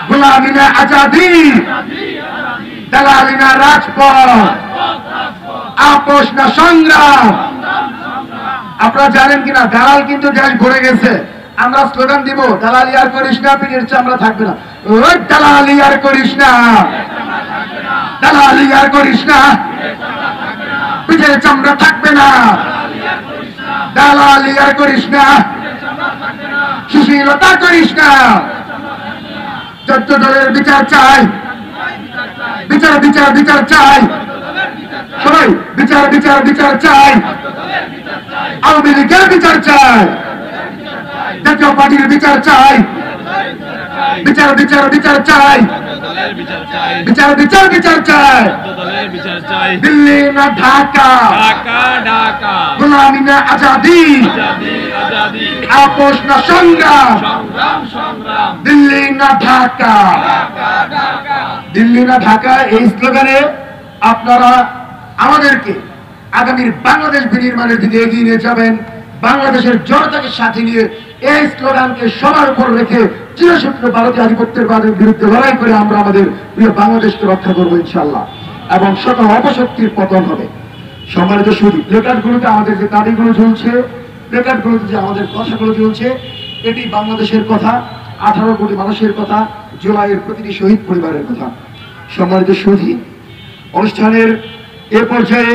গোলামি না আজাদি, দালালি না রাজপথ, আপোষ না সংগ্রাম। আপনারা জানেন কিনা দালাল কিন্তু দেশ ভরে গেছে। আমরা স্লোগান দিব দালালি আর করিস না, পিঠের চামড়া থাকবে না। ওই দালালি আর করিস না, দালালি আর করিস না, পিঠের চামড়া থাকবে না, দালালি আর করিস না, সুশীলতা করিস না। চোদ্দ দলের বিচার চাই, বিচার বিচার বিচার চাই, সবাই বিচার বিচার বিচার চাই। আওয়ামী লীগের বিচার চাই, জাতীয় পার্টির বিচার চাই, বিচার বিচার বিচার চাই, বিচার বিচার বিচার চাই। দিল্লি না ঢাকা, গোলামি না আজাদি, আপোষ না সংগ্রাম। দিল্লি না ঢাকা, দিল্লি না ঢাকা এই স্লোগানে আপনারা আমাদেরকে আগামীর বাংলাদেশ বিনির্মাণের দিকে এগিয়ে নিয়ে যাবেন। বাংলাদেশের জনতাকে সাথে নিয়ে এই স্লোগানকে সবার উপর রেখে চিরসূত্র ভারতীয় আধিপত্যের বিরুদ্ধে লড়াই করে আমরা আমাদের প্রিয় বাংলাদেশকে রক্ষা করবো ইনশাআল্লাহ, এবং সকল অপশক্তির পতন হবে। সম্মানিত সুধী, প্লেকার্ডগুলোতে আমাদের যে দাবিগুলো ঝুলছে, প্লেকার্ডগুলোতে যে আমাদের কথাগুলো ঝুলছে, এটি বাংলাদেশের কথা, 18 কোটি মানুষের কথা, জুলাইয়ের প্রতিটি শহীদ পরিবারের কথা। সম্মানিত সুধী, অনুষ্ঠানের এ পর্যায়ে